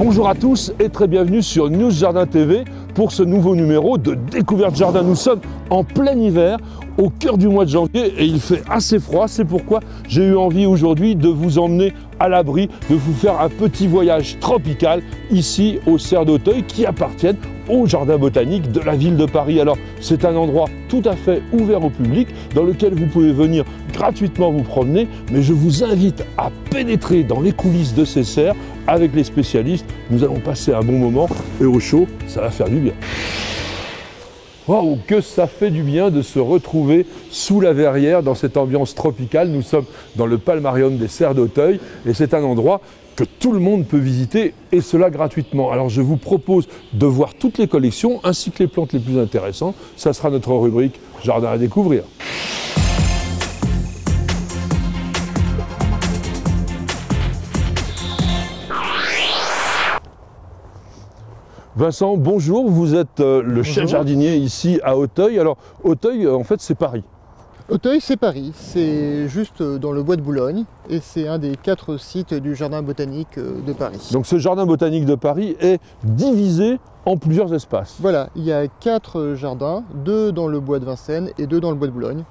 Bonjour à tous et très bienvenue sur News Jardin TV pour ce nouveau numéro de Découverte Jardin. Nous sommes en plein hiver, au cœur du mois de janvier et il fait assez froid. C'est pourquoi j'ai eu envie aujourd'hui de vous emmener à l'abri, de vous faire un petit voyage tropical ici aux serres d'Auteuil qui appartiennent au jardin botanique de la ville de Paris. Alors c'est un endroit tout à fait ouvert au public dans lequel vous pouvez venir gratuitement vous promener, mais je vous invite à pénétrer dans les coulisses de ces serres avec les spécialistes. Nous allons passer un bon moment et au chaud, ça va faire du bien. Waouh, que ça fait du bien de se retrouver sous la verrière dans cette ambiance tropicale. Nous sommes dans le Palmarium des Serres d'Auteuil et c'est un endroit que tout le monde peut visiter et cela gratuitement. Alors je vous propose de voir toutes les collections ainsi que les plantes les plus intéressantes. Ça sera notre rubrique Jardin à découvrir. Vincent, bonjour, vous êtes le chef jardinier ici à Auteuil. Alors Auteuil, en fait, c'est Paris. Auteuil, c'est Paris, c'est juste dans le bois de Boulogne et c'est un des 4 sites du jardin botanique de Paris. Donc ce jardin botanique de Paris est divisé en plusieurs espaces. Voilà, il y a 4 jardins, 2 dans le bois de Vincennes et 2 dans le bois de Boulogne.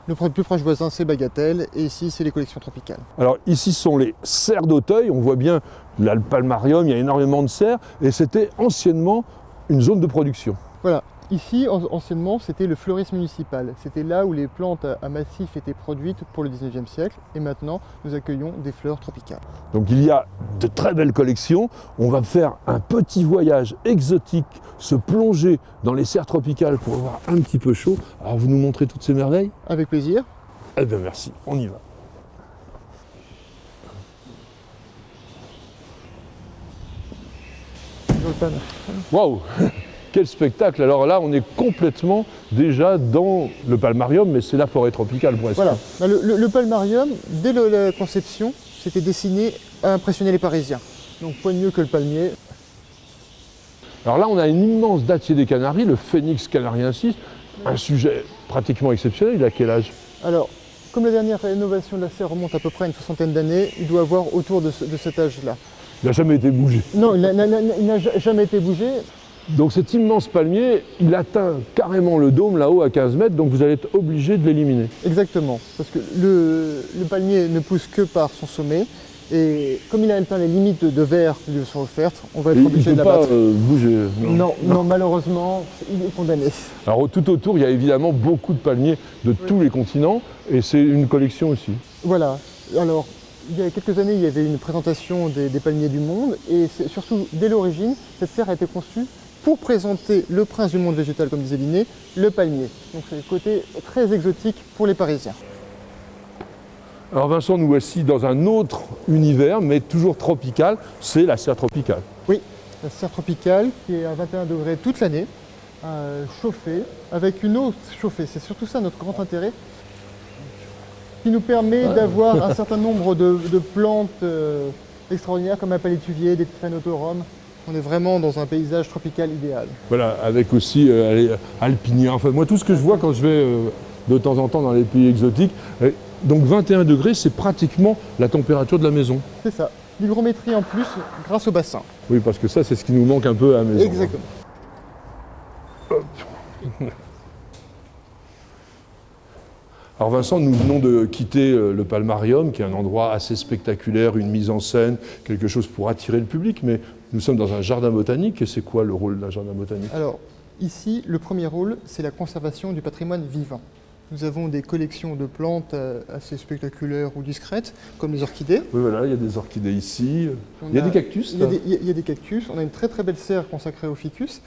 Le plus proche voisin, c'est Bagatelle, et ici, c'est les collections tropicales. Alors ici sont les serres d'Auteuil, on voit bien là, le palmarium, il y a énormément de serres, et c'était anciennement une zone de production. Voilà, ici, anciennement, c'était le fleurisme municipal. C'était là où les plantes à massif étaient produites pour le 19e siècle, et maintenant, nous accueillons des fleurs tropicales. Donc il y a de très belles collections, on va faire un petit voyage exotique, se plonger dans les serres tropicales pour avoir un petit peu chaud. Alors vous nous montrez toutes ces merveilles? Avec plaisir. Eh bien merci, on y va. Waouh! Quel spectacle! Alors là, on est complètement déjà dans le palmarium, mais c'est la forêt tropicale presque. Voilà, le palmarium, dès la conception, c'était destiné à impressionner les Parisiens. Donc quoi de mieux que le palmier? Alors là, on a une immense dattier des Canaries, le Phénix canariensis, un sujet pratiquement exceptionnel. Il a quel âge? Alors, comme la dernière rénovation de la serre remonte à peu près à une 60aine d'années, il doit avoir autour de cet âge-là. Il n'a jamais été bougé. Non, il n'a jamais été bougé. Donc cet immense palmier, il atteint carrément le dôme là-haut à 15 mètres, donc vous allez être obligé de l'éliminer. Exactement, parce que le palmier ne pousse que par son sommet, et comme il a atteint les limites de verre qui lui sont offertes, on va être obligé de l'abattre. Il ne peut pas bouger. Non, malheureusement, il est condamné. Alors tout autour, il y a évidemment beaucoup de palmiers de tous les continents, et c'est une collection aussi. Voilà, alors il y a quelques années, il y avait une présentation des palmiers du monde, et surtout, dès l'origine, cette serre a été conçue pour présenter le prince du monde végétal, comme disait Linné, le palmier. Donc c'est le côté très exotique pour les Parisiens. Alors Vincent, nous voici dans un autre univers, mais toujours tropical, c'est la serre tropicale. Oui, la serre tropicale qui est à 21 degrés toute l'année, chauffée, avec une eau chauffée. C'est surtout ça notre grand intérêt, qui nous permet d'avoir un certain nombre de plantes extraordinaires, comme un palétuvier, des Tiphanothorum. On est vraiment dans un paysage tropical idéal. Voilà, avec aussi alpinia. Enfin, moi, tout ce que je vois quand je vais de temps en temps dans les pays exotiques, donc 21 degrés, c'est pratiquement la température de la maison. C'est ça. L'hygrométrie en plus, grâce au bassin. Oui, parce que ça, c'est ce qui nous manque un peu à la maison. Exactement. Hop. Alors Vincent, nous venons de quitter le Palmarium, qui est un endroit assez spectaculaire, une mise en scène, quelque chose pour attirer le public, mais nous sommes dans un jardin botanique, et c'est quoi le rôle d'un jardin botanique? Alors, ici, le premier rôle, c'est la conservation du patrimoine vivant. Nous avons des collections de plantes assez spectaculaires ou discrètes, comme les orchidées. Oui, voilà, il y a des orchidées ici. Il y a des cactus. Il y a des cactus. On a une très très belle serre consacrée au ficus.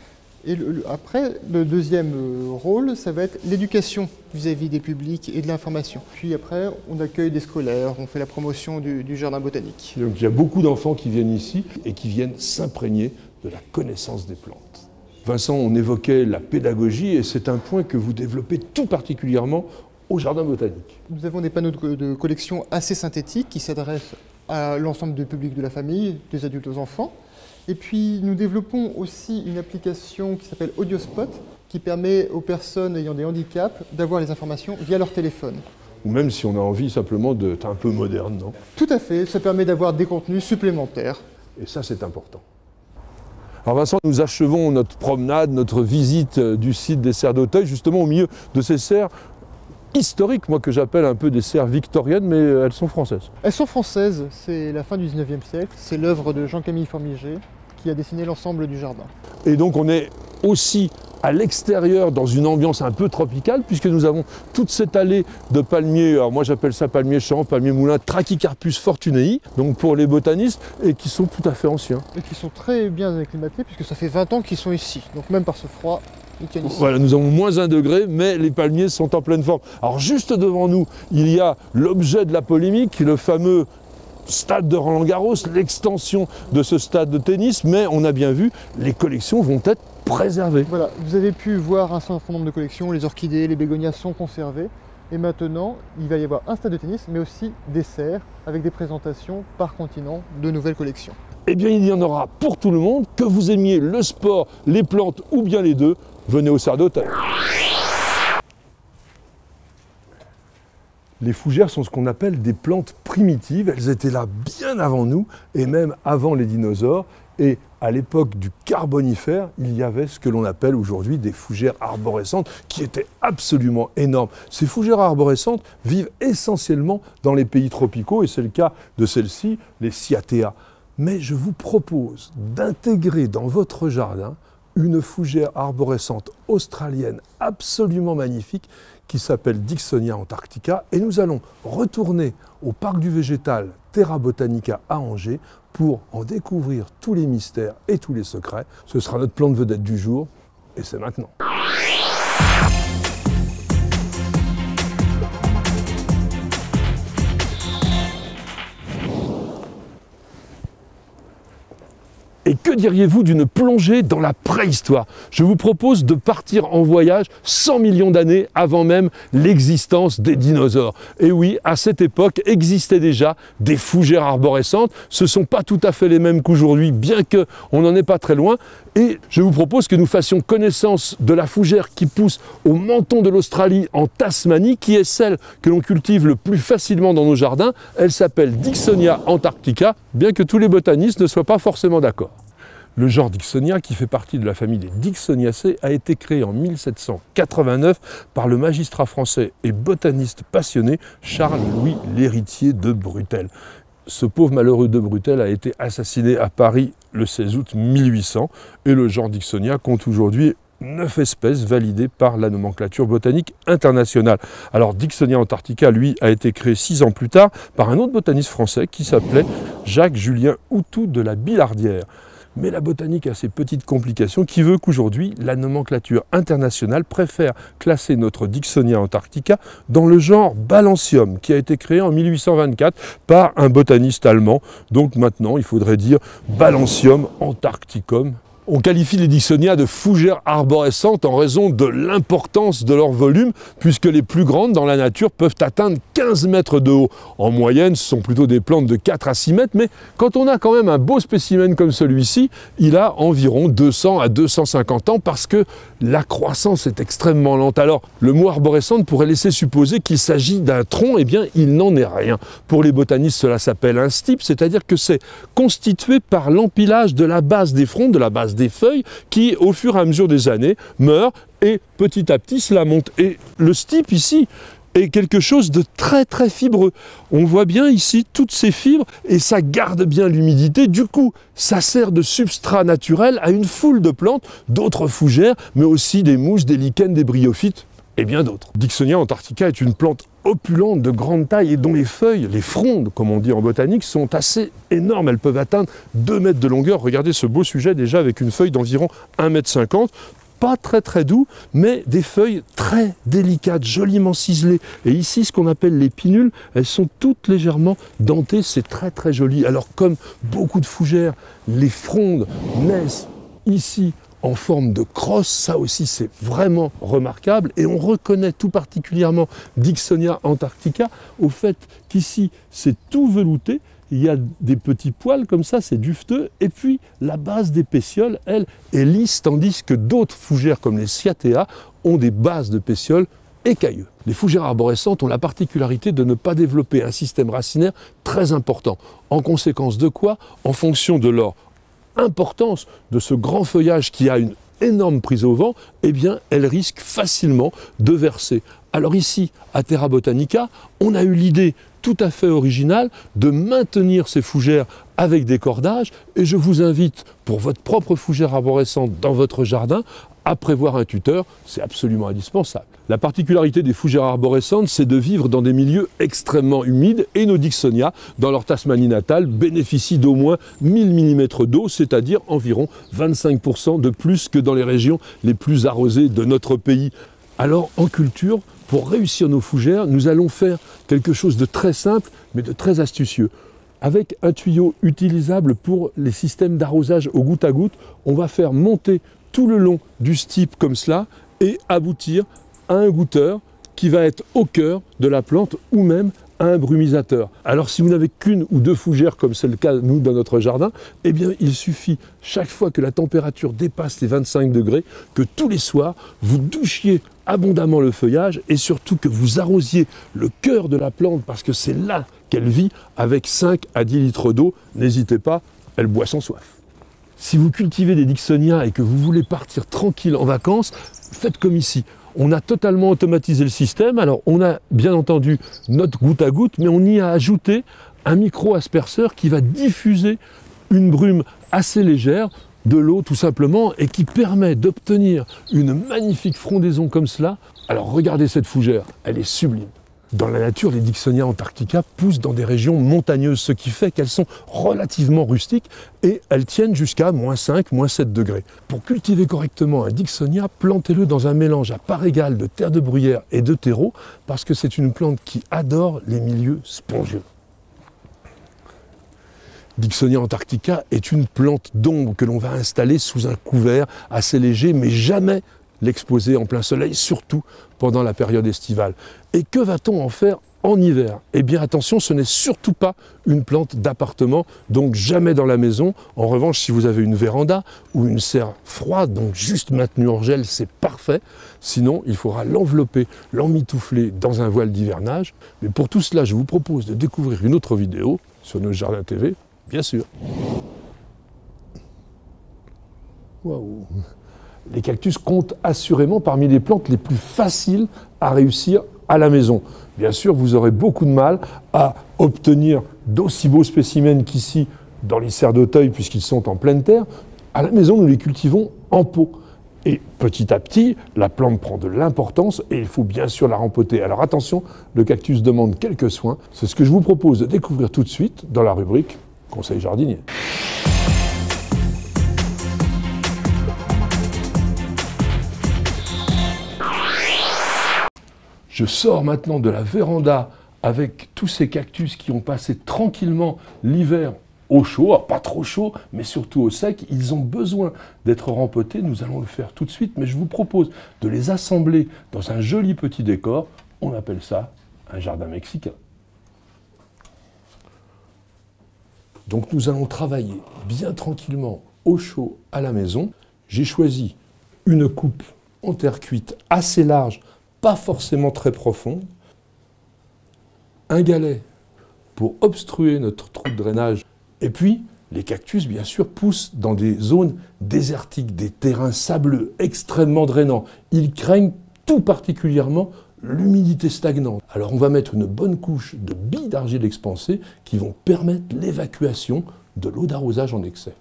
Et après, le deuxième rôle, ça va être l'éducation vis-à-vis des publics et de l'information. Puis après, on accueille des scolaires, on fait la promotion du jardin botanique. Donc il y a beaucoup d'enfants qui viennent ici et qui viennent s'imprégner de la connaissance des plantes. Vincent, on évoquait la pédagogie et c'est un point que vous développez tout particulièrement au jardin botanique. Nous avons des panneaux de collection assez synthétiques qui s'adressent à l'ensemble du public de la famille, des adultes aux enfants. Et puis nous développons aussi une application qui s'appelle Audiospot, qui permet aux personnes ayant des handicaps d'avoir les informations via leur téléphone. Ou même si on a envie simplement d'être un peu moderne, non? Tout à fait, ça permet d'avoir des contenus supplémentaires. Et ça, c'est important. Alors Vincent, nous achevons notre promenade, notre visite du site des serres d'Auteuil, justement au milieu de ces serres historiques, moi que j'appelle un peu des serres victoriennes, mais elles sont françaises. Elles sont françaises, c'est la fin du 19e siècle, c'est l'œuvre de Jean-Camille Formigé qui a dessiné l'ensemble du jardin. Et donc on est aussi à l'extérieur dans une ambiance un peu tropicale puisque nous avons toute cette allée de palmiers, alors moi j'appelle ça palmier champ, palmier moulin, Trachycarpus fortunei, donc pour les botanistes, et qui sont tout à fait anciens. Et qui sont très bien acclimatés puisque ça fait 20 ans qu'ils sont ici, donc même par ce froid, ils tiennent ici. Voilà, nous avons moins 1 degré, mais les palmiers sont en pleine forme. Alors juste devant nous, il y a l'objet de la polémique, le fameux stade de Roland-Garros, l'extension de ce stade de tennis, mais on a bien vu, les collections vont être préservées. Voilà, vous avez pu voir un certain nombre de collections, les orchidées, les bégonias sont conservées, et maintenant il va y avoir un stade de tennis, mais aussi des serres, avec des présentations par continent de nouvelles collections. Eh bien il y en aura pour tout le monde, que vous aimiez le sport, les plantes ou bien les deux, venez aux serres d'Auteuil. Les fougères sont ce qu'on appelle des plantes primitives. Elles étaient là bien avant nous et même avant les dinosaures. Et à l'époque du Carbonifère, il y avait ce que l'on appelle aujourd'hui des fougères arborescentes qui étaient absolument énormes. Ces fougères arborescentes vivent essentiellement dans les pays tropicaux et c'est le cas de celles-ci, les Cyathea. Mais je vous propose d'intégrer dans votre jardin une fougère arborescente australienne absolument magnifique qui s'appelle Dicksonia antarctica et nous allons retourner au parc du végétal Terra Botanica à Angers pour en découvrir tous les mystères et tous les secrets. Ce sera notre plante vedette du jour et c'est maintenant. Et que diriez-vous d'une plongée dans la préhistoire? Je vous propose de partir en voyage 100 millions d'années avant même l'existence des dinosaures. Et oui, à cette époque existaient déjà des fougères arborescentes. Ce ne sont pas tout à fait les mêmes qu'aujourd'hui, bien qu'on n'en est pas très loin. Et je vous propose que nous fassions connaissance de la fougère qui pousse au menton de l'Australie en Tasmanie, qui est celle que l'on cultive le plus facilement dans nos jardins. Elle s'appelle Dicksonia antarctica, bien que tous les botanistes ne soient pas forcément d'accord. Le genre Dicksonia, qui fait partie de la famille des Dicksoniacées, a été créé en 1789 par le magistrat français et botaniste passionné Charles-Louis l'Héritier de Brutel. Ce pauvre malheureux de Brutel a été assassiné à Paris le 16 août 1800 et le genre Dicksonia compte aujourd'hui 9 espèces validées par la nomenclature botanique internationale. Alors Dicksonia antarctica, lui, a été créé 6 ans plus tard par un autre botaniste français qui s'appelait Jacques-Julien Houtou de la Billardière. Mais la botanique a ses petites complications qui veut qu'aujourd'hui, la nomenclature internationale préfère classer notre Dicksonia antarctica dans le genre Balancium, qui a été créé en 1824 par un botaniste allemand. Donc maintenant, il faudrait dire Balancium antarcticum. On qualifie les Dicksonia de fougères arborescentes en raison de l'importance de leur volume, puisque les plus grandes dans la nature peuvent atteindre 15 mètres de haut. En moyenne, ce sont plutôt des plantes de 4 à 6 mètres, mais quand on a quand même un beau spécimen comme celui-ci, il a environ 200 à 250 ans parce que la croissance est extrêmement lente. Alors, le mot arborescente pourrait laisser supposer qu'il s'agit d'un tronc, eh bien, il n'en est rien. Pour les botanistes, cela s'appelle un stipe, c'est-à-dire que c'est constitué par l'empilage de la base des frondes, de la base des feuilles qui, au fur et à mesure des années, meurent et petit à petit cela monte. Et le stipe ici est quelque chose de très très fibreux. On voit bien ici toutes ces fibres et ça garde bien l'humidité. Du coup, ça sert de substrat naturel à une foule de plantes, d'autres fougères, mais aussi des mousses, des lichens, des bryophytes et bien d'autres. Dicksonia antarctica est une plante opulente de grande taille et dont les feuilles, les frondes, comme on dit en botanique, sont assez énormes. Elles peuvent atteindre 2 mètres de longueur. Regardez ce beau sujet déjà avec une feuille d'environ 1,50 m. Pas très très doux, mais des feuilles très délicates, joliment ciselées. Et ici, ce qu'on appelle les pinnules, elles sont toutes légèrement dentées, c'est très très joli. Alors comme beaucoup de fougères, les frondes naissent ici en forme de crosse, ça aussi c'est vraiment remarquable et on reconnaît tout particulièrement Dicksonia antarctica au fait qu'ici c'est tout velouté, il y a des petits poils comme ça, c'est dufteux, et puis la base des pétioles, elle, est lisse, tandis que d'autres fougères comme les Cyathea ont des bases de pétioles écailleux. Les fougères arborescentes ont la particularité de ne pas développer un système racinaire très important. En conséquence de quoi, en fonction de leur importance de ce grand feuillage qui a une énorme prise au vent, eh bien, elle risque facilement de verser. Alors ici, à Terra Botanica, on a eu l'idée tout à fait originale de maintenir ces fougères avec des cordages, et je vous invite, pour votre propre fougère arborescente dans votre jardin, à prévoir un tuteur, c'est absolument indispensable. La particularité des fougères arborescentes, c'est de vivre dans des milieux extrêmement humides, et nos Dicksonia, dans leur Tasmanie natale, bénéficient d'au moins 1000 mm d'eau, c'est-à-dire environ 25% de plus que dans les régions les plus arrosées de notre pays. Alors, en culture, pour réussir nos fougères, nous allons faire quelque chose de très simple, mais de très astucieux. Avec un tuyau utilisable pour les systèmes d'arrosage au goutte à goutte, on va faire monter tout le long du stipe comme cela et aboutir à un goutteur qui va être au cœur de la plante ou même à un brumisateur. Alors si vous n'avez qu'une ou deux fougères comme c'est le cas nous dans notre jardin, eh bien il suffit chaque fois que la température dépasse les 25 degrés que tous les soirs vous douchiez abondamment le feuillage et surtout que vous arrosiez le cœur de la plante parce que c'est là qu'elle vit avec 5 à 10 litres d'eau. N'hésitez pas, elle boit sans soif. Si vous cultivez des Dicksonia et que vous voulez partir tranquille en vacances, faites comme ici. On a totalement automatisé le système. Alors, on a bien entendu notre goutte à goutte, mais on y a ajouté un micro-asperceur qui va diffuser une brume assez légère, de l'eau tout simplement, et qui permet d'obtenir une magnifique frondaison comme cela. Alors, regardez cette fougère, elle est sublime. Dans la nature, les Dicksonia antarctica poussent dans des régions montagneuses, ce qui fait qu'elles sont relativement rustiques et elles tiennent jusqu'à -5, -7 degrés. Pour cultiver correctement un Dicksonia, plantez-le dans un mélange à part égale de terre de bruyère et de terreau parce que c'est une plante qui adore les milieux spongieux. Dicksonia antarctica est une plante d'ombre que l'on va installer sous un couvert assez léger, mais jamais l'exposer en plein soleil, surtout pendant la période estivale. Et que va-t-on en faire en hiver? Eh bien attention, ce n'est surtout pas une plante d'appartement, donc jamais dans la maison. En revanche, si vous avez une véranda ou une serre froide, donc juste maintenue hors gel, c'est parfait. Sinon, il faudra l'envelopper, l'emmitoufler dans un voile d'hivernage. Mais pour tout cela, je vous propose de découvrir une autre vidéo sur Nos Jardins TV, bien sûr. Waouh! Les cactus comptent assurément parmi les plantes les plus faciles à réussir à la maison. Bien sûr, vous aurez beaucoup de mal à obtenir d'aussi beaux spécimens qu'ici dans les serres d'Auteuil puisqu'ils sont en pleine terre. À la maison, nous les cultivons en pot. Et petit à petit, la plante prend de l'importance et il faut bien sûr la rempoter. Alors attention, le cactus demande quelques soins. C'est ce que je vous propose de découvrir tout de suite dans la rubrique Conseil jardinier. Je sors maintenant de la véranda avec tous ces cactus qui ont passé tranquillement l'hiver au chaud, pas trop chaud, mais surtout au sec. Ils ont besoin d'être rempotés, nous allons le faire tout de suite, mais je vous propose de les assembler dans un joli petit décor. On appelle ça un jardin mexicain. Donc nous allons travailler bien tranquillement au chaud à la maison. J'ai choisi une coupe en terre cuite assez large, pas forcément très profonde, un galet pour obstruer notre trou de drainage, et puis les cactus, bien sûr, poussent dans des zones désertiques, des terrains sableux, extrêmement drainants. Ils craignent tout particulièrement l'humidité stagnante. Alors on va mettre une bonne couche de billes d'argile expansée qui vont permettre l'évacuation de l'eau d'arrosage en excès.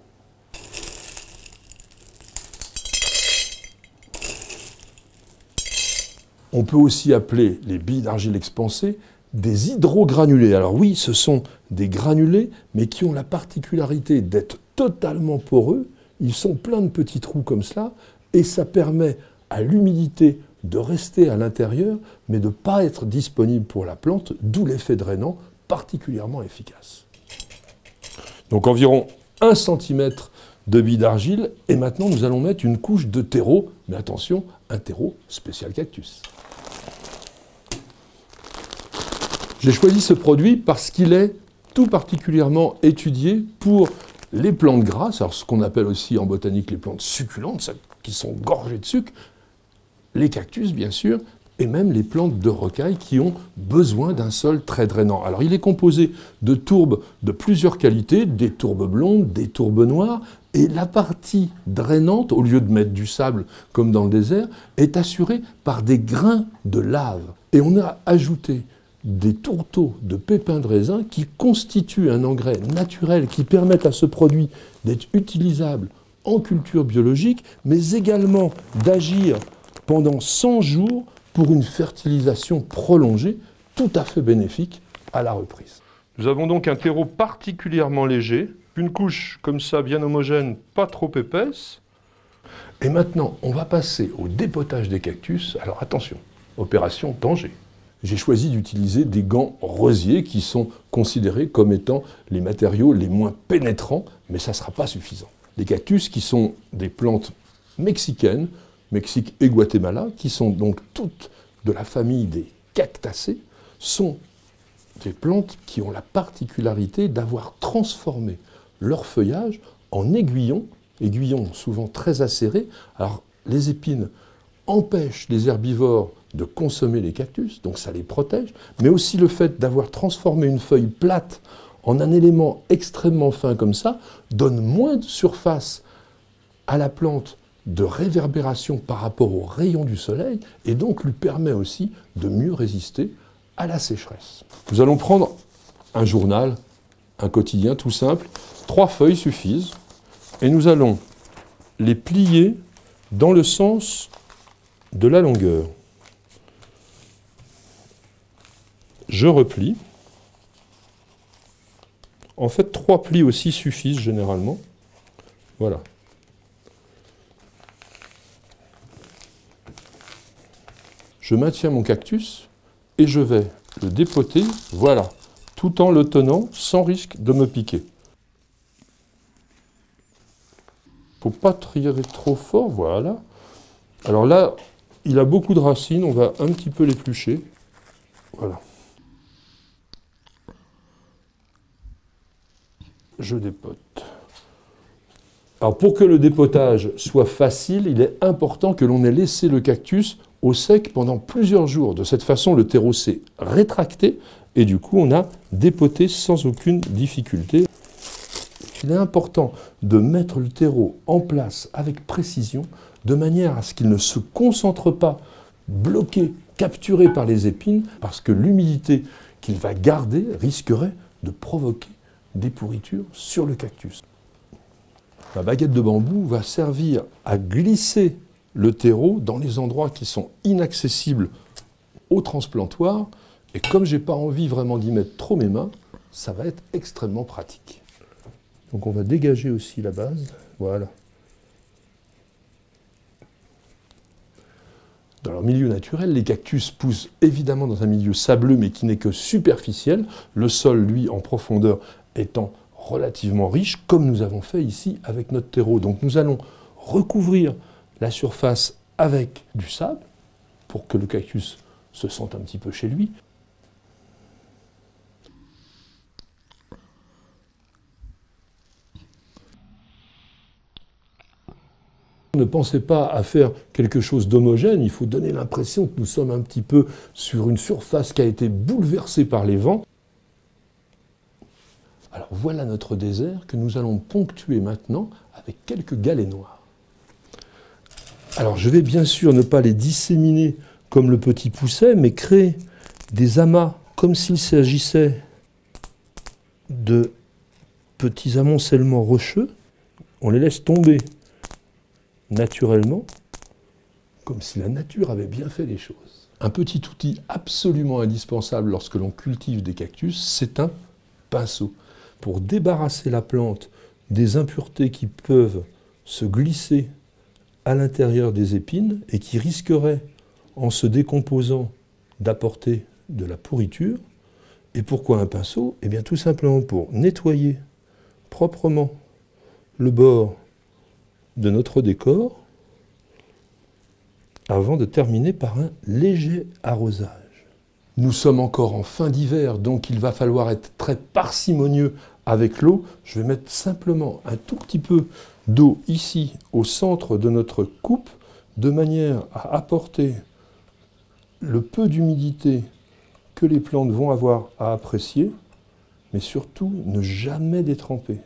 On peut aussi appeler les billes d'argile expansées des hydrogranulés. Alors oui, ce sont des granulés, mais qui ont la particularité d'être totalement poreux. Ils sont pleins de petits trous comme cela, et ça permet à l'humidité de rester à l'intérieur, mais de ne pas être disponible pour la plante, d'où l'effet drainant particulièrement efficace. Donc environ 1 cm de billes d'argile, et maintenant nous allons mettre une couche de terreau, mais attention, un terreau spécial cactus. J'ai choisi ce produit parce qu'il est tout particulièrement étudié pour les plantes grasses, alors ce qu'on appelle aussi en botanique les plantes succulentes, celles qui sont gorgées de sucre, les cactus bien sûr, et même les plantes de rocaille qui ont besoin d'un sol très drainant. Alors il est composé de tourbes de plusieurs qualités, des tourbes blondes, des tourbes noires, Et la partie drainante, au lieu de mettre du sable comme dans le désert, est assurée par des grains de lave. Et on a ajouté des tourteaux de pépins de raisin qui constituent un engrais naturel qui permettent à ce produit d'être utilisable en culture biologique, mais également d'agir pendant 100 jours pour une fertilisation prolongée, tout à fait bénéfique à la reprise. Nous avons donc un terreau particulièrement léger, une couche comme ça, bien homogène, pas trop épaisse. Et maintenant, on va passer au dépotage des cactus. Alors attention, opération danger. J'ai choisi d'utiliser des gants rosiers qui sont considérés comme étant les matériaux les moins pénétrants, mais ça ne sera pas suffisant. Les cactus qui sont des plantes mexicaines, Mexique et Guatemala, qui sont donc toutes de la famille des cactacées, sont des plantes qui ont la particularité d'avoir transformé leur feuillage en aiguillons, aiguillons souvent très acérés. Alors les épines empêchent les herbivores de consommer les cactus, donc ça les protège, mais aussi le fait d'avoir transformé une feuille plate en un élément extrêmement fin comme ça, donne moins de surface à la plante de réverbération par rapport aux rayons du soleil, et donc lui permet aussi de mieux résister à la sécheresse. Nous allons prendre un journal, un quotidien tout simple, 3 feuilles suffisent, et nous allons les plier dans le sens de la longueur. Je replie. En fait, 3 plis aussi suffisent généralement. Voilà. Je maintiens mon cactus et je vais le dépoter, voilà, tout en le tenant sans risque de me piquer. Il ne faut pas tirer trop fort, voilà. Alors là, il a beaucoup de racines, on va un petit peu l'éplucher. Voilà. Je dépote. Alors pour que le dépotage soit facile, il est important que l'on ait laissé le cactus au sec pendant plusieurs jours. De cette façon, le terreau s'est rétracté et du coup, on a dépoté sans aucune difficulté. Il est important de mettre le terreau en place avec précision, de manière à ce qu'il ne se concentre pas, bloqué, capturé par les épines, parce que l'humidité qu'il va garder risquerait de provoquer des pourritures sur le cactus. Ma baguette de bambou va servir à glisser le terreau dans les endroits qui sont inaccessibles au transplantoir, et comme je n'ai pas envie vraiment d'y mettre trop mes mains, ça va être extrêmement pratique. Donc on va dégager aussi la base, voilà. Dans leur milieu naturel, les cactus poussent évidemment dans un milieu sableux, mais qui n'est que superficiel, le sol, lui, en profondeur, étant relativement riche, comme nous avons fait ici avec notre terreau. Donc nous allons recouvrir la surface avec du sable, pour que le cactus se sente un petit peu chez lui. Ne pensez pas à faire quelque chose d'homogène, il faut donner l'impression que nous sommes un petit peu sur une surface qui a été bouleversée par les vents. Alors voilà notre désert que nous allons ponctuer maintenant avec quelques galets noirs. Alors je vais bien sûr ne pas les disséminer comme le petit pousset, mais créer des amas comme s'il s'agissait de petits amoncellements rocheux. On les laisse tomber naturellement, comme si la nature avait bien fait les choses. Un petit outil absolument indispensable lorsque l'on cultive des cactus, c'est un pinceau. Pour débarrasser la plante des impuretés qui peuvent se glisser à l'intérieur des épines et qui risqueraient, en se décomposant, d'apporter de la pourriture. Et pourquoi un pinceau? Eh bien tout simplement pour nettoyer proprement le bord de notre décor avant de terminer par un léger arrosage. Nous sommes encore en fin d'hiver, donc il va falloir être très parcimonieux avec l'eau. Je vais mettre simplement un tout petit peu d'eau ici au centre de notre coupe, de manière à apporter le peu d'humidité que les plantes vont avoir à apprécier, mais surtout ne jamais détremper.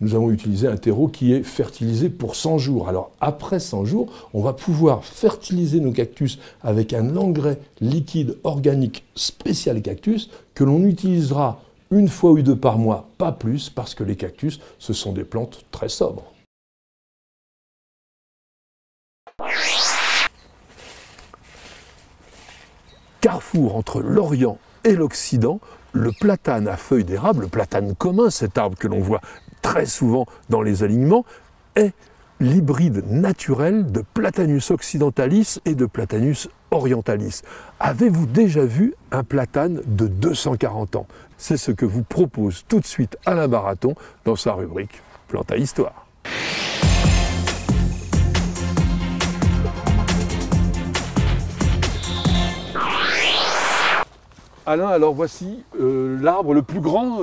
nous avons utilisé un terreau qui est fertilisé pour 100 jours. Alors après 100 jours, on va pouvoir fertiliser nos cactus avec un engrais liquide organique spécial cactus que l'on utilisera une fois ou deux par mois, pas plus, parce que les cactus, ce sont des plantes très sobres. Carrefour entre l'Orient et l'Occident, le platane à feuilles d'érable, le platane commun, cet arbre que l'on voit très souvent dans les alignements, est l'hybride naturel de Platanus occidentalis et de Platanus orientalis. Avez-vous déjà vu un platane de 240 ans? C'est ce que vous propose tout de suite Alain Baraton dans sa rubrique Plante à Histoire. Alain, alors voici l'arbre le plus grand,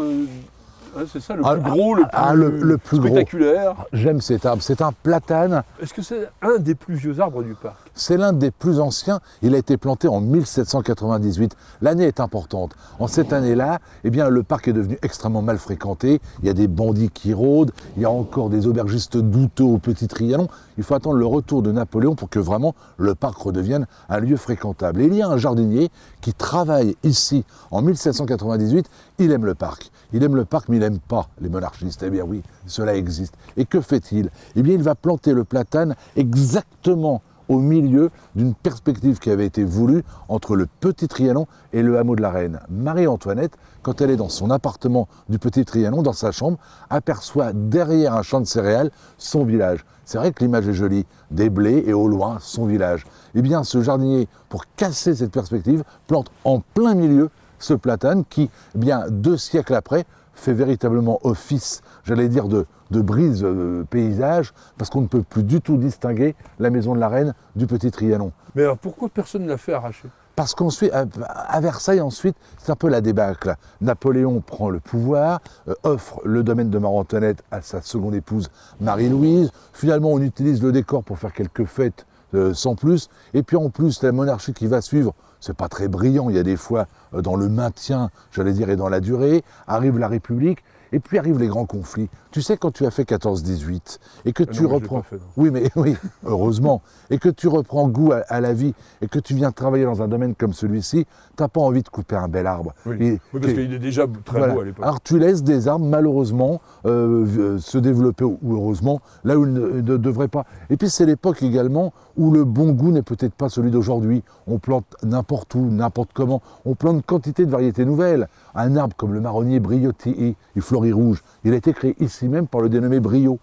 c'est ça, le plus gros, le plus spectaculaire. J'aime cet arbre, c'est un platane. Est-ce que c'est un des plus vieux arbres du parc? C'est l'un des plus anciens, il a été planté en 1798. L'année est importante. En cette année-là, eh bien, le parc est devenu extrêmement mal fréquenté. Il y a des bandits qui rôdent, il y a encore des aubergistes douteux au Petit Trianon. Il faut attendre le retour de Napoléon pour que vraiment le parc redevienne un lieu fréquentable. Et il y a un jardinier qui travaille ici en 1798. Il aime le parc. Il aime le parc, mais il n'aime pas les monarchistes. Eh bien oui, cela existe. Et que fait-il? Eh bien, il va planter le platane exactement au milieu d'une perspective qui avait été voulue entre le Petit Trianon et le hameau de la Reine. Marie-Antoinette, quand elle est dans son appartement du Petit Trianon, dans sa chambre, aperçoit derrière un champ de céréales son village. C'est vrai que l'image est jolie, des blés et au loin son village. Eh bien, ce jardinier, pour casser cette perspective, plante en plein milieu ce platane qui, eh bien, 2 siècles après, fait véritablement office, j'allais dire, de brise paysage, parce qu'on ne peut plus du tout distinguer la maison de la Reine du Petit Trianon. Mais alors pourquoi personne ne l'a fait arracher? Parce qu'ensuite, à Versailles, ensuite, c'est un peu la débâcle. Napoléon prend le pouvoir, offre le domaine de Marie-Antoinette à sa seconde épouse Marie-Louise. Finalement, on utilise le décor pour faire quelques fêtes sans plus. Et puis en plus, la monarchie qui va suivre, c'est pas très brillant, il y a des fois dans le maintien, j'allais dire, et dans la durée. Arrive la République, et puis arrivent les grands conflits. Tu sais, quand tu as fait 14-18 et que tu reprends... Oui, mais oui, heureusement. Et que tu reprends goût à la vie et que tu viens travailler dans un domaine comme celui-ci, tu n'as pas envie de couper un bel arbre. Oui, parce qu'il est déjà très beau à l'époque. Alors tu laisses des arbres, malheureusement, se développer, ou heureusement, là où ils ne devraient pas. Et puis c'est l'époque également où le bon goût n'est peut-être pas celui d'aujourd'hui. On plante n'importe où, n'importe comment. On plante quantité de variétés nouvelles. Un arbre comme le marronnier Briotii, il fleurit rouge. Il a été créé ici même par le dénommé Brio.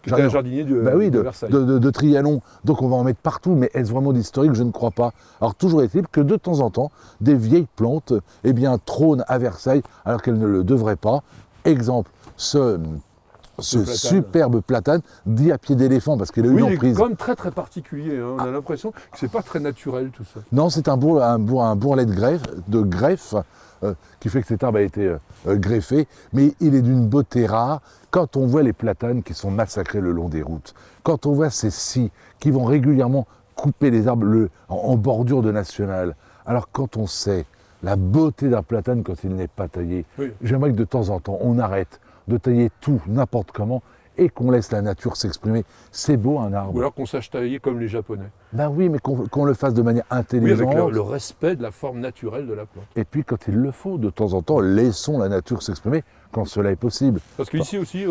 Qui était un jardinier de Versailles. De Trianon. Donc on va en mettre partout, mais est-ce vraiment d'historique? Je ne crois pas. Alors toujours est-il que de temps en temps, des vieilles plantes eh bien, trônent à Versailles alors qu'elles ne le devraient pas. Exemple, ce superbe platane dit à pied d'éléphant parce qu'il a une emprise. Il est quand même très très particulier. Hein. On a l'impression que c'est pas très naturel tout ça. Non, c'est un bourrelet de greffe qui fait que cet arbre a été greffé, mais il est d'une beauté rare. Quand on voit les platanes qui sont massacrés le long des routes, quand on voit ces scies qui vont régulièrement couper les arbres en bordure de nationale, alors quand on sait la beauté d'un platane quand il n'est pas taillé, j'aimerais que de temps en temps on arrête de tailler tout, n'importe comment, et qu'on laisse la nature s'exprimer. C'est beau un arbre. Ou alors qu'on sache tailler comme les Japonais. Ben oui, mais qu'on le fasse de manière intelligente. Oui, avec le respect de la forme naturelle de la plante. Et puis quand il le faut, de temps en temps, laissons la nature s'exprimer quand cela est possible. Parce qu'ici aussi,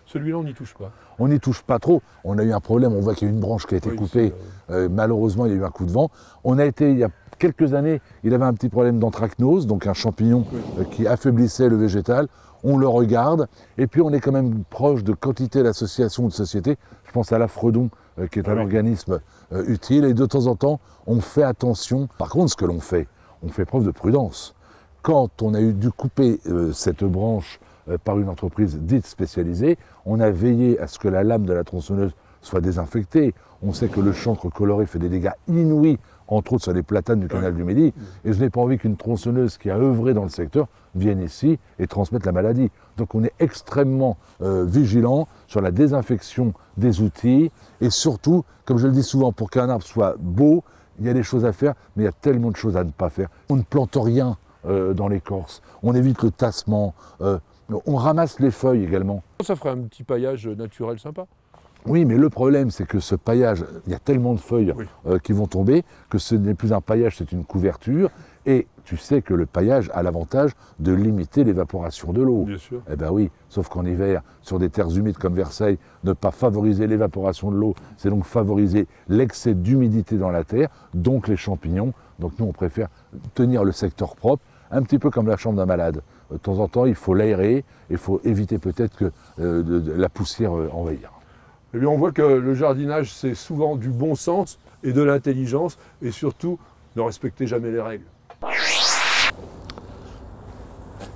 celui-là, on n'y touche pas. On n'y touche pas trop. On a eu un problème, on voit qu'il y a une branche qui a été coupée. Malheureusement, il y a eu un coup de vent. On a été, il y a quelques années, il avait un petit problème d'anthracnose, donc un champignon qui affaiblissait le végétal. On le regarde, et puis on est quand même proche de quantité d'associations ou de sociétés. Je pense à la Fredon, qui est un organisme utile, et de temps en temps, on fait attention. Par contre, ce que l'on fait, on fait preuve de prudence. Quand on a dû couper cette branche par une entreprise dite spécialisée, on a veillé à ce que la lame de la tronçonneuse soit désinfectée. On sait que le chancre coloré fait des dégâts inouïs, entre autres sur les platanes du canal du Midi, et je n'ai pas envie qu'une tronçonneuse qui a œuvré dans le secteur vienne ici et transmette la maladie. Donc on est extrêmement vigilant sur la désinfection des outils, et surtout, comme je le dis souvent, pour qu'un arbre soit beau, il y a des choses à faire, mais il y a tellement de choses à ne pas faire. On ne plante rien dans l'écorce, on évite le tassement. On ramasse les feuilles également. Ça ferait un petit paillage naturel sympa. Oui, mais le problème, c'est que ce paillage, il y a tellement de feuilles qui vont tomber que ce n'est plus un paillage, c'est une couverture. Et tu sais que le paillage a l'avantage de limiter l'évaporation de l'eau. Bien sûr. Eh bien oui, sauf qu'en hiver, sur des terres humides comme Versailles, ne pas favoriser l'évaporation de l'eau, c'est donc favoriser l'excès d'humidité dans la terre, donc les champignons. Donc nous, on préfère tenir le secteur propre, un petit peu comme la chambre d'un malade. De temps en temps, il faut l'aérer, il faut éviter peut-être que la poussière envahir. Eh bien, on voit que le jardinage, c'est souvent du bon sens et de l'intelligence, et surtout, ne respectez jamais les règles.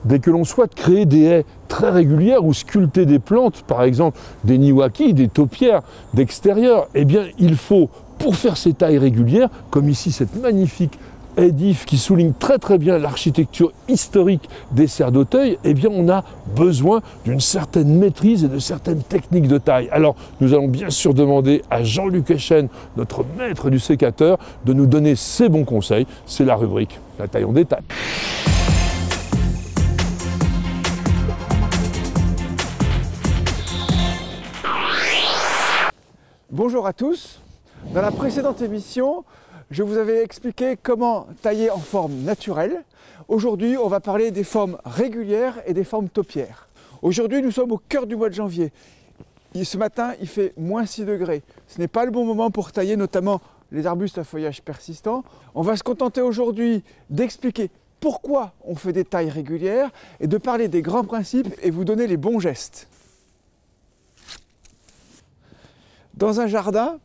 Dès que l'on souhaite créer des haies très régulières ou sculpter des plantes, par exemple des niwaki, des taupières d'extérieur, eh bien, il faut, pour faire ces tailles régulières, comme ici cette magnifique haie d'if qui souligne très très bien l'architecture historique des serres d'Auteuil, eh bien on a besoin d'une certaine maîtrise et de certaines techniques de taille. Alors nous allons bien sûr demander à Jean-Luc Echen, notre maître du sécateur, de nous donner ses bons conseils. C'est la rubrique La taille en détail. Bonjour à tous. Dans la précédente émission, je vous avais expliqué comment tailler en forme naturelle. Aujourd'hui, on va parler des formes régulières et des formes taupières. Aujourd'hui, nous sommes au cœur du mois de janvier. Ce matin, il fait moins 6 degrés. Ce n'est pas le bon moment pour tailler notamment les arbustes à feuillage persistant. On va se contenter aujourd'hui d'expliquer pourquoi on fait des tailles régulières et de parler des grands principes et vous donner les bons gestes. Dans un jardin,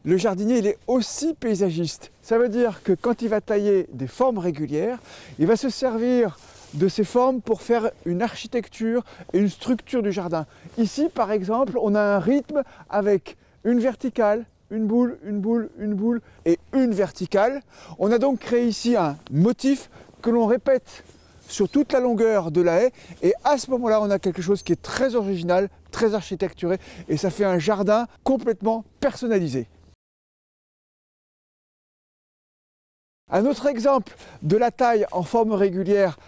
le jardinier il est aussi paysagiste. Ça veut dire que quand il va tailler des formes régulières, il va se servir de ces formes pour faire une architecture et une structure du jardin. Ici, par exemple, on a un rythme avec une verticale, une boule, une boule, une boule et une verticale. On a donc créé ici un motif que l'on répète sur toute la longueur de la haie et à ce moment-là, on a quelque chose qui est très original, très architecturé et ça fait un jardin complètement personnalisé. Un autre exemple de la taille en forme régulière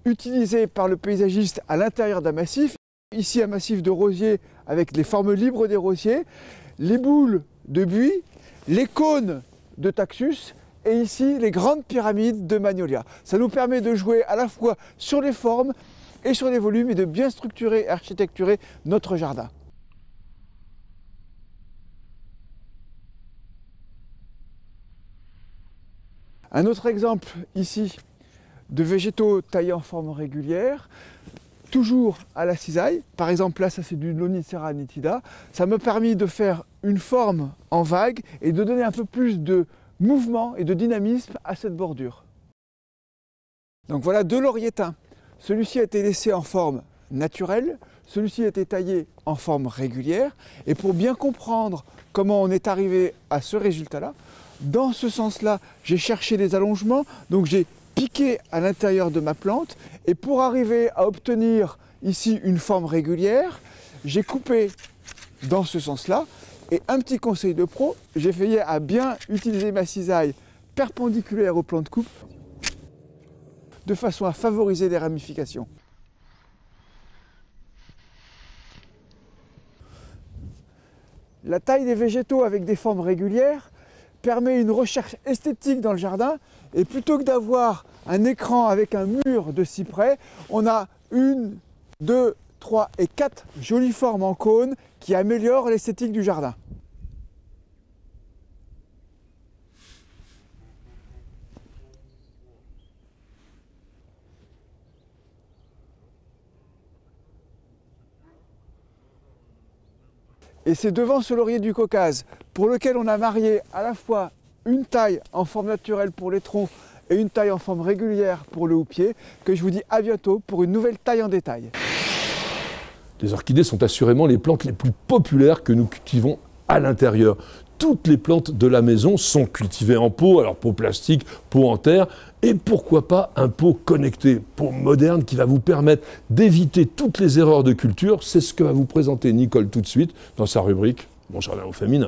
utilisée par le paysagiste à l'intérieur d'un massif. Ici un massif de rosiers avec les formes libres des rosiers, les boules de buis, les cônes de taxus et ici les grandes pyramides de magnolia. Ça nous permet de jouer à la fois sur les formes et sur les volumes et de bien structurer et architecturer notre jardin. Un autre exemple ici de végétaux taillés en forme régulière, toujours à la cisaille. Par exemple là ça c'est du Lonicera nitida. Ça m'a permis de faire une forme en vague et de donner un peu plus de mouvement et de dynamisme à cette bordure. Donc voilà deux lauriers teints. Celui-ci a été laissé en forme naturelle, celui-ci a été taillé en forme régulière. Et pour bien comprendre comment on est arrivé à ce résultat-là, dans ce sens-là, j'ai cherché des allongements, donc j'ai piqué à l'intérieur de ma plante. Et pour arriver à obtenir ici une forme régulière, j'ai coupé dans ce sens-là. Et un petit conseil de pro, j'ai veillé à bien utiliser ma cisaille perpendiculaire au plan de coupe, de façon à favoriser les ramifications. La taille des végétaux avec des formes régulières permet une recherche esthétique dans le jardin et plutôt que d'avoir un écran avec un mur de cyprès, on a 1, 2, 3 et 4 jolies formes en cône qui améliorent l'esthétique du jardin. Et c'est devant ce laurier du Caucase, pour lequel on a marié à la fois une taille en forme naturelle pour les troncs et une taille en forme régulière pour le houppier, que je vous dis à bientôt pour une nouvelle taille en détail. Les orchidées sont assurément les plantes les plus populaires que nous cultivons à l'intérieur. Toutes les plantes de la maison sont cultivées en pot, alors pot plastique, pot en terre, et pourquoi pas un pot connecté, pot moderne qui va vous permettre d'éviter toutes les erreurs de culture. C'est ce que va vous présenter Nicole tout de suite dans sa rubrique « Mon jardin au féminin ».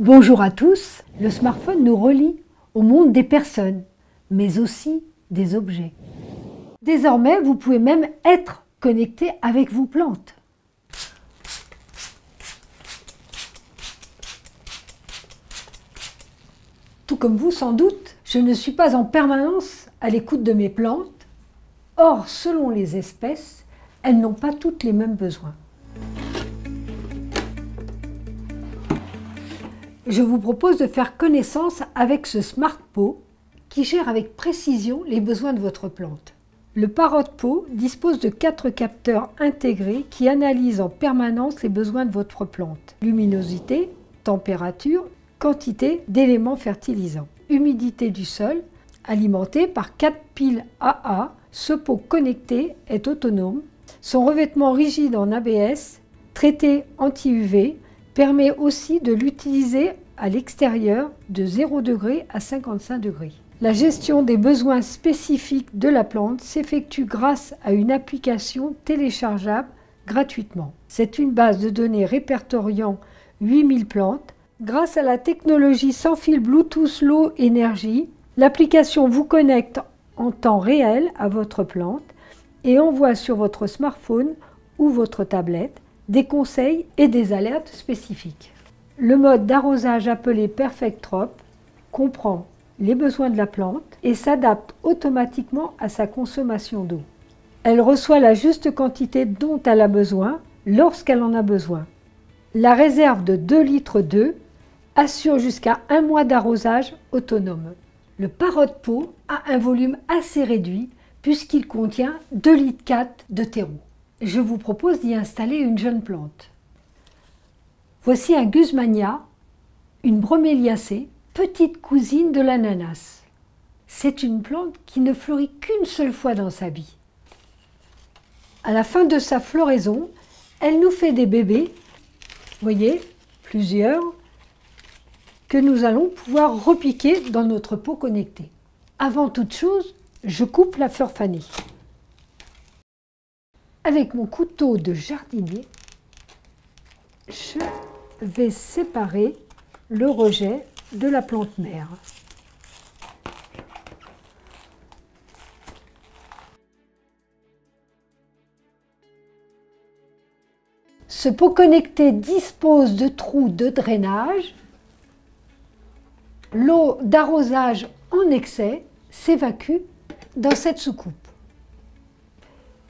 Bonjour à tous. Le smartphone nous relie au monde des personnes, mais aussi des objets. Désormais, vous pouvez même être connecté avec vos plantes. Tout comme vous, sans doute, je ne suis pas en permanence à l'écoute de mes plantes. Or, selon les espèces, elles n'ont pas toutes les mêmes besoins. Je vous propose de faire connaissance avec ce Smart Pot qui gère avec précision les besoins de votre plante. Le Parrot Pot dispose de 4 capteurs intégrés qui analysent en permanence les besoins de votre plante. Luminosité, température, quantité d'éléments fertilisants. Humidité du sol, alimenté par 4 piles AA, ce pot connecté est autonome. Son revêtement rigide en ABS, traité anti-UV, permet aussi de l'utiliser à l'extérieur de 0 degré à 55 degrés. La gestion des besoins spécifiques de la plante s'effectue grâce à une application téléchargeable gratuitement. C'est une base de données répertoriant 8000 plantes. Grâce à la technologie sans fil Bluetooth Low Energy, l'application vous connecte en temps réel à votre plante et envoie sur votre smartphone ou votre tablette des conseils et des alertes spécifiques. Le mode d'arrosage appelé Perfect Drop comprend les besoins de la plante et s'adapte automatiquement à sa consommation d'eau. Elle reçoit la juste quantité dont elle a besoin lorsqu'elle en a besoin. La réserve de 2 litres d'eau assure jusqu'à 1 mois d'arrosage autonome. Le Parrot Pot a un volume assez réduit puisqu'il contient 2,4 litres de terreau. Je vous propose d'y installer une jeune plante. Voici un Guzmania, une broméliacée, petite cousine de l'ananas. C'est une plante qui ne fleurit qu'une seule fois dans sa vie. À la fin de sa floraison, elle nous fait des bébés, voyez, plusieurs, que nous allons pouvoir repiquer dans notre pot connecté. Avant toute chose, je coupe la fleur fanée. Avec mon couteau de jardinier, je vais séparer le rejet de la plante mère. Ce pot connecté dispose de trous de drainage. L'eau d'arrosage en excès s'évacue dans cette soucoupe.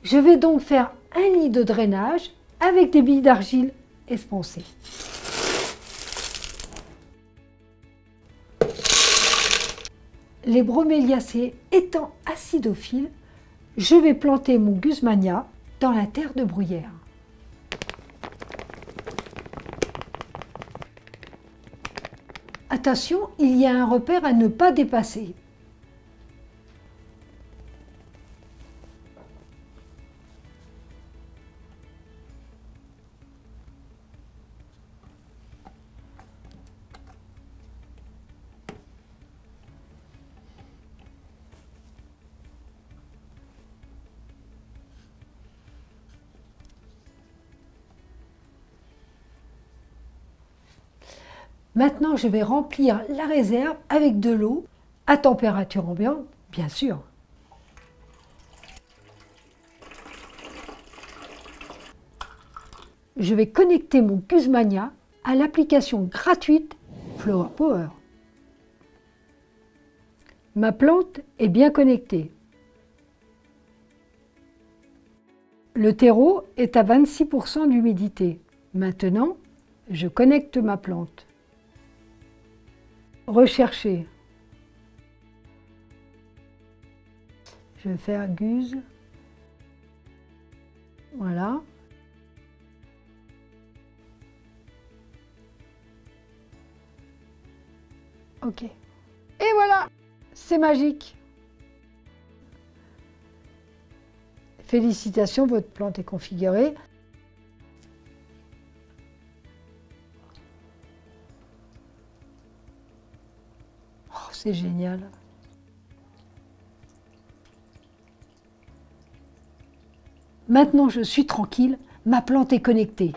Je vais donc faire un lit de drainage avec des billes d'argile espacées. Les broméliacées étant acidophiles, je vais planter mon Guzmania dans la terre de bruyère. Attention, il y a un repère à ne pas dépasser. Maintenant, je vais remplir la réserve avec de l'eau à température ambiante, bien sûr. Je vais connecter mon Guzmania à l'application gratuite Flower Power. Ma plante est bien connectée. Le terreau est à 26% d'humidité. Maintenant, je connecte ma plante. Rechercher. Je vais faire Guz. Voilà. OK. Et voilà, c'est magique. Félicitations, votre plante est configurée. Oh, c'est génial. Maintenant, je suis tranquille, ma plante est connectée.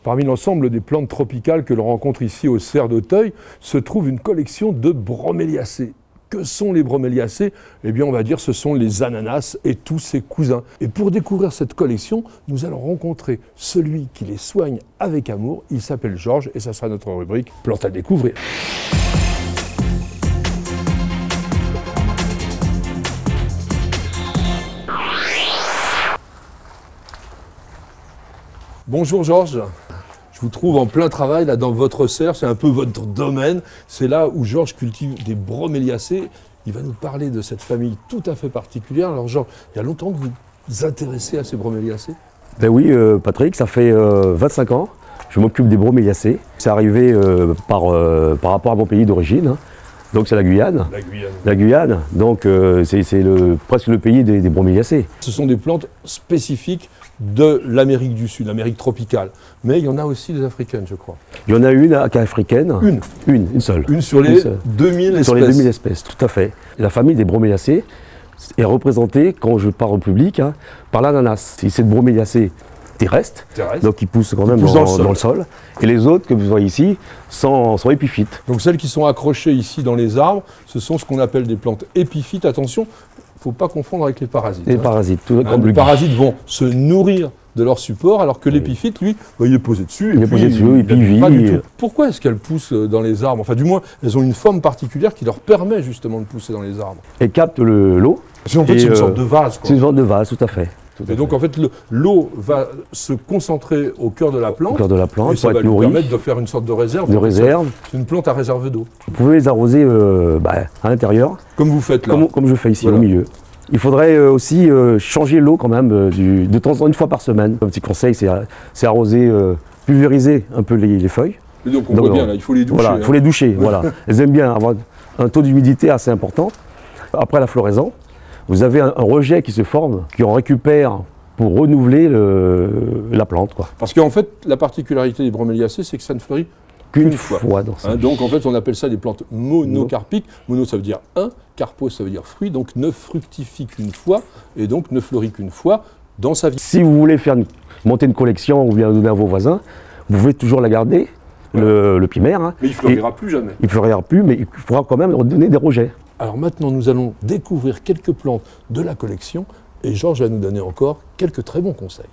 Parmi l'ensemble des plantes tropicales que l'on rencontre ici au cerf d'Auteuil, se trouve une collection de broméliacées. Que sont les broméliacées? Eh bien, on va dire ce sont les ananas et tous ses cousins. Et pour découvrir cette collection, nous allons rencontrer celui qui les soigne avec amour. Il s'appelle Georges et ça sera notre rubrique Plantes à découvrir. Bonjour Georges. Je vous trouve en plein travail là dans votre serre, c'est un peu votre domaine. C'est là où Georges cultive des broméliacées. Il va nous parler de cette famille tout à fait particulière. Alors Georges, il y a longtemps que vous vous intéressez à ces broméliacées? Ben oui, Patrick, ça fait 25 ans. Je m'occupe des broméliacées. C'est arrivé par rapport à mon pays d'origine. Hein. Donc c'est la Guyane. La Guyane. La Guyane, donc c'est presque le pays des broméliacées. Ce sont des plantes spécifiques de l'Amérique du Sud, l'Amérique tropicale. Mais il y en a aussi des africaines, je crois. Il y en a une africaine. Une seule. Une sur les 2000 espèces. Sur les 2000 espèces, tout à fait. La famille des broméliacées est représentée, quand je parle au public, hein, par l'ananas. C'est cette broméliacée terrestre, donc qui pousse quand même dans le sol. Et les autres que vous voyez ici sont épiphytes. Donc celles qui sont accrochées ici dans les arbres, ce sont ce qu'on appelle des plantes épiphytes. Attention, il ne faut pas confondre avec les parasites. Les parasites, tout comme les parasites vont se nourrir de leur support, alors que l'épiphyte, lui, il est posé dessus. Il est posé dessus, et puis il vit. Pourquoi est-ce qu'elles poussent dans les arbres? Enfin, du moins, elles ont une forme particulière qui leur permet justement de pousser dans les arbres. Elles captent l'eau. En fait, c'est une sorte de vase. C'est une sorte de vase, tout à fait. Et donc, en fait, l'eau va se concentrer au cœur de la plante. Au cœur de la plante, et ça va lui permettre de faire une sorte de réserve. De réserve. C'est une plante à réserve d'eau. Vous pouvez les arroser à l'intérieur. Comme vous faites là. Comme je fais ici, au milieu. Il faudrait aussi changer l'eau quand même de temps en temps, une fois par semaine. Un petit conseil, c'est arroser, pulvériser un peu les feuilles. Et donc on voit bien là, il faut les doucher. Voilà, il faut les doucher, voilà. Elles aiment bien avoir un taux d'humidité assez important. Après la floraison, vous avez un rejet qui se forme, qui en récupère pour renouveler la plante, quoi. Parce qu'en fait, la particularité des broméliacées, c'est que ça ne fleurit qu'une fois dans sa vie. Donc en fait, on appelle ça des plantes monocarpiques. Mono, ça veut dire un, carpo, ça veut dire fruit, donc ne fructifie qu'une fois, et donc ne fleurit qu'une fois dans sa vie. Si vous voulez monter une collection ou bien donner à vos voisins, vous pouvez toujours la garder, le primaire. Hein, mais il ne fleurira plus jamais. Il ne fleurira plus, mais il pourra quand même donner des rejets. Alors maintenant, nous allons découvrir quelques plantes de la collection, et Georges va nous donner encore quelques très bons conseils.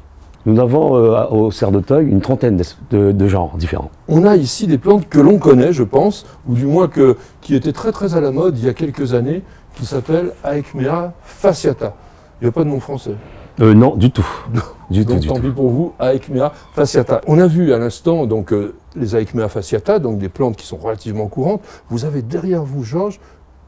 Nous avons au cerf d'Auteuil une trentaine de genres différents. On a ici des plantes que l'on connaît, je pense, ou du moins qui étaient très très à la mode il y a quelques années, qui s'appellent Aechmea fasciata. Il n'y a pas de nom français. Non, du tout. Donc tant pis pour vous, Aechmea fasciata. On a vu à l'instant donc les Aechmea fasciata, donc des plantes qui sont relativement courantes. Vous avez derrière vous, Georges,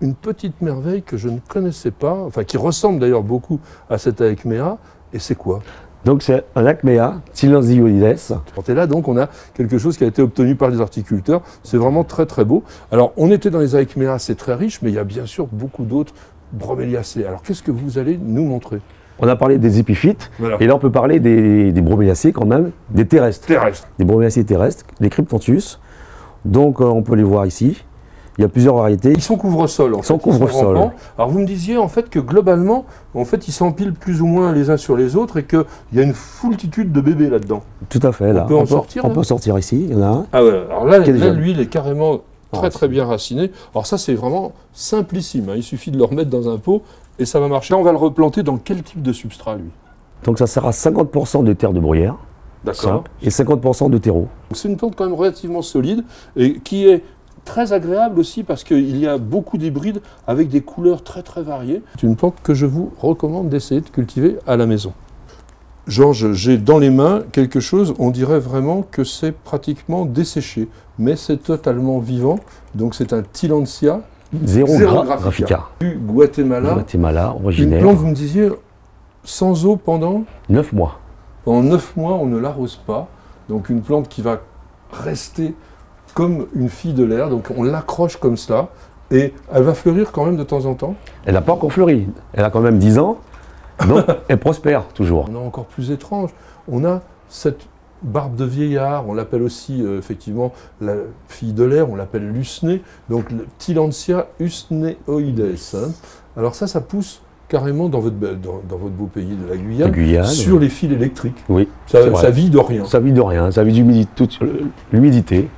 une petite merveille que je ne connaissais pas, enfin qui ressemble d'ailleurs beaucoup à cette Aechmea. Et c'est quoi? Donc c'est un Aechmea silencioides. Et là donc on a quelque chose qui a été obtenu par les horticulteurs, c'est vraiment très très beau. Alors on était dans les Aechmea, c'est très riche, mais il y a bien sûr beaucoup d'autres broméliacées. Alors qu'est-ce que vous allez nous montrer? On a parlé des épiphytes, et là on peut parler des broméliacées quand même, des terrestres. Des broméliacées terrestres, des Cryptanthus. Donc on peut les voir ici. Il y a plusieurs variétés. Ils sont couvre-sol. Ils sont couvre-sol. Alors vous me disiez en fait que globalement, en fait, ils s'empilent plus ou moins les uns sur les autres et qu'il y a une foultitude de bébés là-dedans. Tout à fait. On peut en sortir. On peut sortir ici. Il y en a un. Ah ouais. Alors là, lui, il est carrément très bien raciné. Alors ça, c'est vraiment simplissime. Hein. Il suffit de le remettre dans un pot et ça va marcher. Là, on va le replanter dans quel type de substrat, lui? Donc ça sert à 50% de terre de bruyère. D'accord. Et 50% de terreau. C'est une plante quand même relativement solide et qui est très agréable aussi parce qu'il y a beaucoup d'hybrides avec des couleurs très très variées. C'est une plante que je vous recommande d'essayer de cultiver à la maison. Georges, j'ai dans les mains quelque chose, on dirait vraiment que c'est pratiquement desséché, mais c'est totalement vivant. Donc c'est un Tillandsia Xerographica du Guatemala. Originaire. Une plante, vous me disiez, sans eau pendant 9 mois. Pendant 9 mois, on ne l'arrose pas. Donc une plante qui va rester comme une fille de l'air, donc on l'accroche comme cela, et elle va fleurir quand même de temps en temps. Elle n'a pas encore fleuri, elle a quand même 10 ans, donc elle prospère toujours. On a encore plus étrange, on a cette barbe de vieillard, on l'appelle aussi effectivement la fille de l'air, on l'appelle l'usnée, donc le Tillandsia usneoides. Hein. Alors ça pousse carrément dans votre beau pays de la Guyane, sur les fils électriques. Oui, ça vit de rien. Ça vit de rien, ça vit l'humidité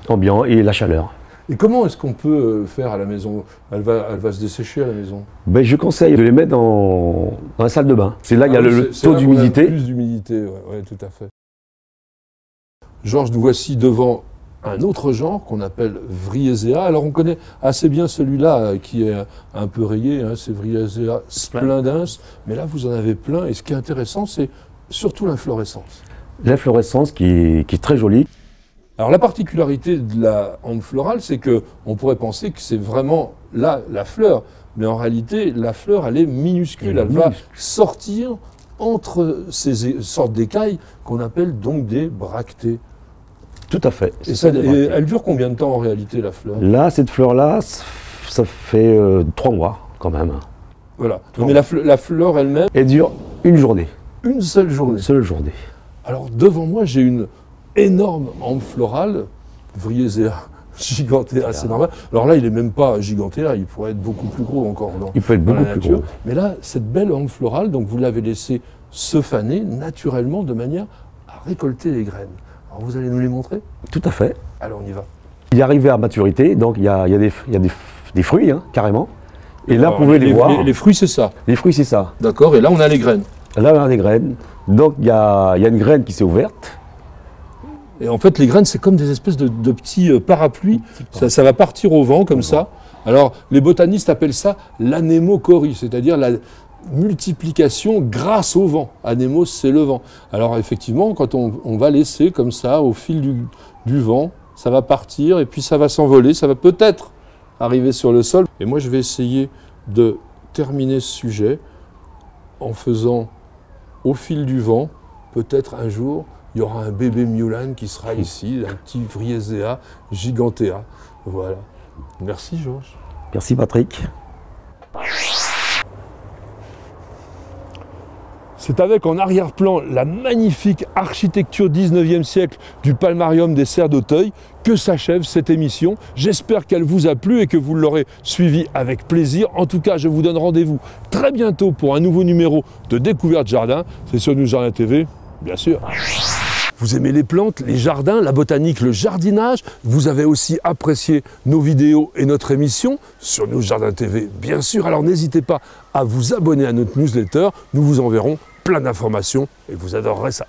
ambiante et la chaleur. Et comment est-ce qu'on peut faire à la maison? Elle va se dessécher à la maison? Ben, je conseille de les mettre dans la salle de bain. C'est là qu'il y a le taux d'humidité. Plus d'humidité, oui, tout à fait. Georges, nous voici devant un autre genre qu'on appelle Vriezea. Alors on connaît assez bien celui-là qui est un peu rayé, hein, c'est Vriezea splendens, mais là vous en avez plein et ce qui est intéressant c'est surtout l'inflorescence. L'inflorescence qui est très jolie. Alors la particularité de la hampe florale c'est qu'on pourrait penser que c'est vraiment là la fleur, mais en réalité la fleur elle est minuscule, elle va sortir entre ces sortes d'écailles qu'on appelle donc des bractées. Tout à fait. Et elle dure combien de temps en réalité la fleur? Là, cette fleur-là, ça fait 3 mois quand même. Voilà. Mais la fleur elle-même? Elle dure une journée. Une seule journée? Une seule journée. Alors devant moi, j'ai une énorme hampe florale, Vriezea gigantea, c'est normal. Alors là, il n'est même pas gigantea, il pourrait être beaucoup plus gros encore. Il peut être beaucoup plus gros. Mais là, cette belle hampe florale, donc vous l'avez laissée se faner naturellement de manière à récolter les graines. Alors vous allez nous les montrer? Tout à fait. Alors on y va. Il est arrivé à maturité, donc il y a des fruits, hein, carrément. Et là, vous pouvez les voir. Les fruits, c'est ça? Les fruits, c'est ça. D'accord, et là, on a les graines. Là, on a les graines. Donc il y a une graine qui s'est ouverte. Et en fait, les graines, c'est comme des espèces de petits parapluies. Ça va partir au vent, comme ça. Alors, les botanistes appellent ça l'anémochorie, c'est-à-dire la multiplication grâce au vent. Anémos, c'est le vent. Alors, effectivement, quand on va laisser comme ça, au fil du vent, ça va partir et puis ça va s'envoler. Ça va peut-être arriver sur le sol. Et moi, je vais essayer de terminer ce sujet en faisant au fil du vent, peut-être un jour, il y aura un bébé Mewland qui sera ici, un petit Vriezea gigantea. Voilà. Merci Georges. Merci Patrick. C'est avec en arrière-plan la magnifique architecture 19e siècle du palmarium des Serres d'Auteuil que s'achève cette émission. J'espère qu'elle vous a plu et que vous l'aurez suivie avec plaisir. En tout cas, je vous donne rendez-vous très bientôt pour un nouveau numéro de Découverte Jardin. C'est sur News Jardin TV, bien sûr. Vous aimez les plantes, les jardins, la botanique, le jardinage. Vous avez aussi apprécié nos vidéos et notre émission sur News Jardin TV, bien sûr. Alors n'hésitez pas à vous abonner à notre newsletter. Nous vous enverrons plein d'informations et vous adorerez ça.